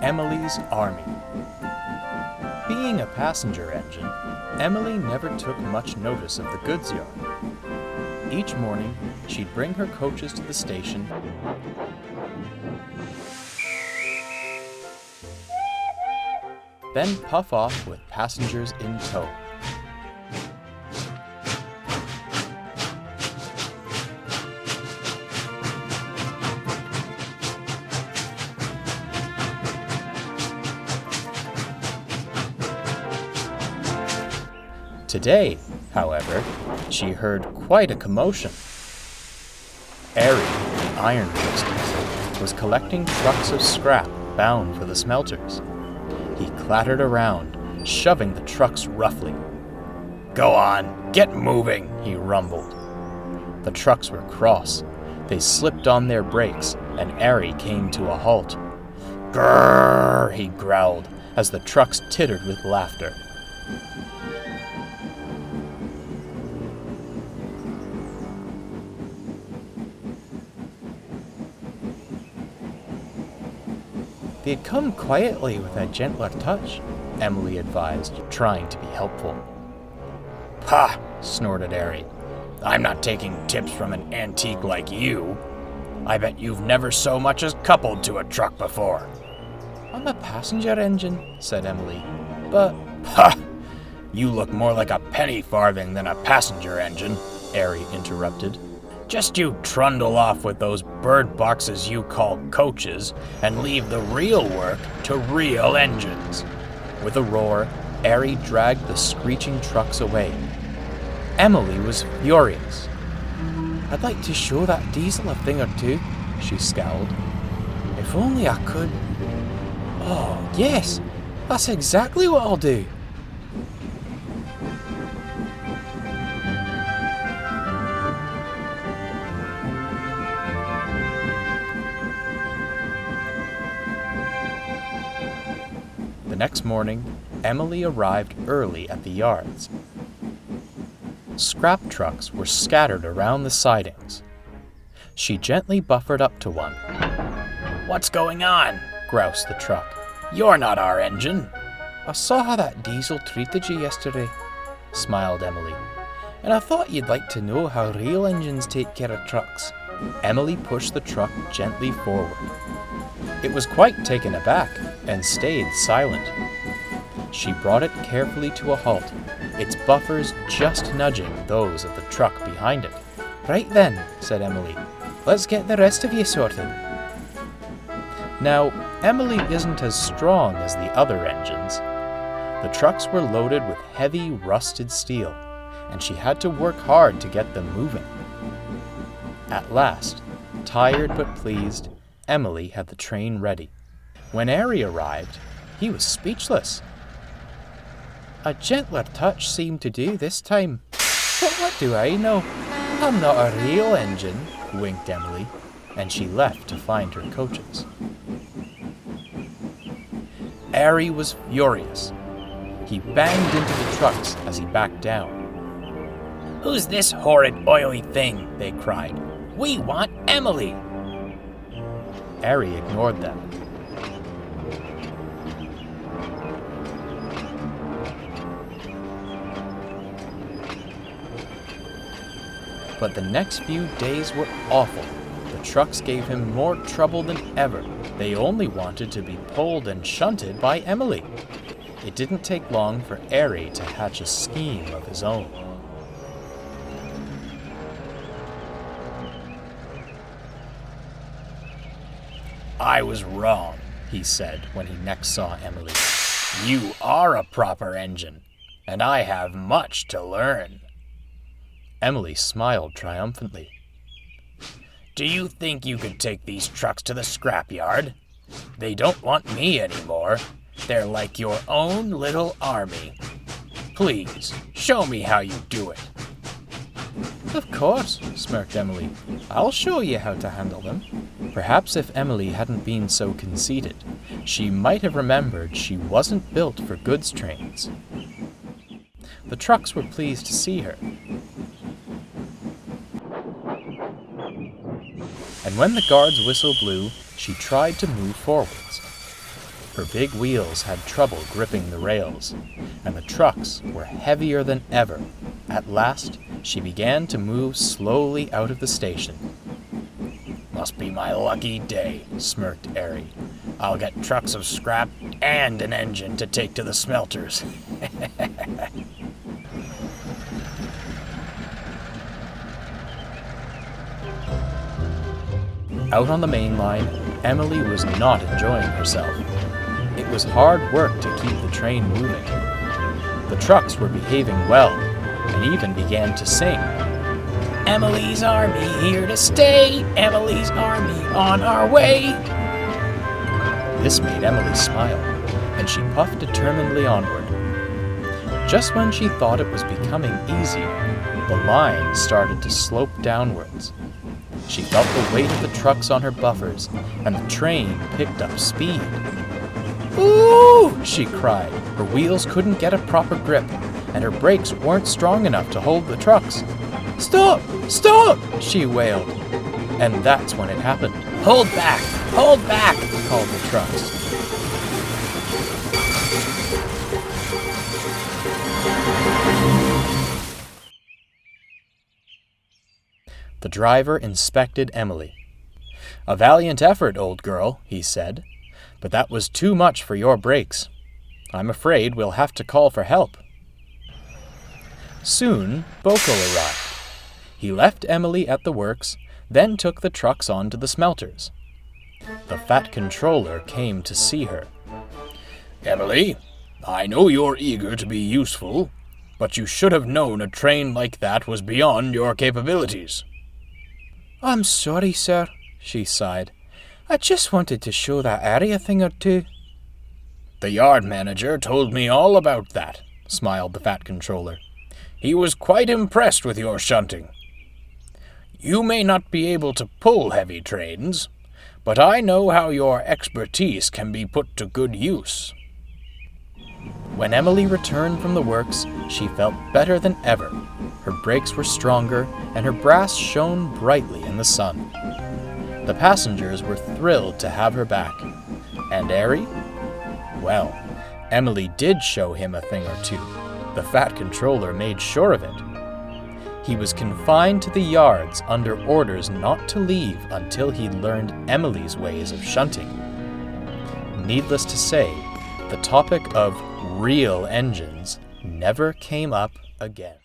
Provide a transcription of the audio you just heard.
Emily's Army. Being a passenger engine, Emily never took much notice of the goods yard. Each morning, she'd bring her coaches to the station then puff off with passengers in tow. Today, however, she heard quite a commotion. Airy, the ironworks, was collecting trucks of scrap bound for the smelters. He clattered around, shoving the trucks roughly. "Go on, get moving," he rumbled. The trucks were cross. They slipped on their brakes, and Airy came to a halt. "Grrr," he growled, as the trucks tittered with laughter. They had come quietly with a gentler touch, Emily advised, trying to be helpful. "Pah!" snorted Airy. "I'm not taking tips from an antique like you. I bet you've never so much as coupled to a truck before." "I'm a passenger engine," said Emily, "but—" "Pah! You look more like a penny farthing than a passenger engine," Airy interrupted. "Just you trundle off with those bird boxes you call coaches and leave the real work to real engines." With a roar, Airy dragged the screeching trucks away. Emily was furious. "I'd like to show that diesel a thing or two," she scowled. "If only I could." "Oh, yes, that's exactly what I'll do." The next morning, Emily arrived early at the yards. Scrap trucks were scattered around the sidings. She gently buffered up to one. "What's going on?" groused the truck. "You're not our engine." "I saw how that diesel treated you yesterday," smiled Emily, "and I thought you'd like to know how real engines take care of trucks." Emily pushed the truck gently forward. It was quite taken aback and stayed silent. She brought it carefully to a halt, its buffers just nudging those of the truck behind it. "Right then," said Emily, "let's get the rest of you sorted." Now, Emily isn't as strong as the other engines. The trucks were loaded with heavy, rusted steel, and she had to work hard to get them moving. At last, tired but pleased, Emily had the train ready. When Airy arrived, he was speechless. "A gentler touch seemed to do this time. But what do I know? I'm not a real engine," winked Emily, and she left to find her coaches. Airy was furious. He banged into the trucks as he backed down. "Who's this horrid oily thing?" they cried. "We want Emily!" Airy ignored them. But the next few days were awful. The trucks gave him more trouble than ever. They only wanted to be pulled and shunted by Emily. It didn't take long for Airy to hatch a scheme of his own. "I was wrong," he said when he next saw Emily. "You are a proper engine, and I have much to learn." Emily smiled triumphantly. "Do you think you could take these trucks to the scrapyard? They don't want me anymore. They're like your own little army. Please, show me how you do it." "Of course," smirked Emily. "I'll show you how to handle them." Perhaps if Emily hadn't been so conceited, she might have remembered she wasn't built for goods trains. The trucks were pleased to see her. And when the guard's whistle blew, she tried to move forwards. Her big wheels had trouble gripping the rails, and the trucks were heavier than ever. At last, she began to move slowly out of the station. "Must be my lucky day," smirked Airy. "I'll get trucks of scrap and an engine to take to the smelters." Out on the main line, Emily was not enjoying herself. It was hard work to keep the train moving. The trucks were behaving well, and even began to sing. "Emily's Army here to stay, Emily's Army on our way." This made Emily smile, and she puffed determinedly onward. Just when she thought it was becoming easy, the line started to slope downwards. She felt the weight of the trucks on her buffers, and the train picked up speed. "Ooh!" she cried. Her wheels couldn't get a proper grip, and her brakes weren't strong enough to hold the trucks. "Stop! Stop!" she wailed. And that's when it happened. "Hold back! Hold back!" called the trucks. The driver inspected Emily. "A valiant effort, old girl," he said, "but that was too much for your brakes. I'm afraid we'll have to call for help." Soon, Boko arrived. He left Emily at the works, then took the trucks on to the smelters. The fat controller came to see her. "Emily, I know you're eager to be useful, but you should have known a train like that was beyond your capabilities." "I'm sorry, sir," she sighed. "I just wanted to show that area a thing or two." "The yard manager told me all about that," smiled the fat controller. "He was quite impressed with your shunting. You may not be able to pull heavy trains, but I know how your expertise can be put to good use." When Emily returned from the works, she felt better than ever. Her brakes were stronger, and her brass shone brightly in the sun. The passengers were thrilled to have her back. And Airy? Well, Emily did show him a thing or two. The fat controller made sure of it. He was confined to the yards under orders not to leave until he'd learned Emily's ways of shunting. Needless to say, the topic of real engines never came up again.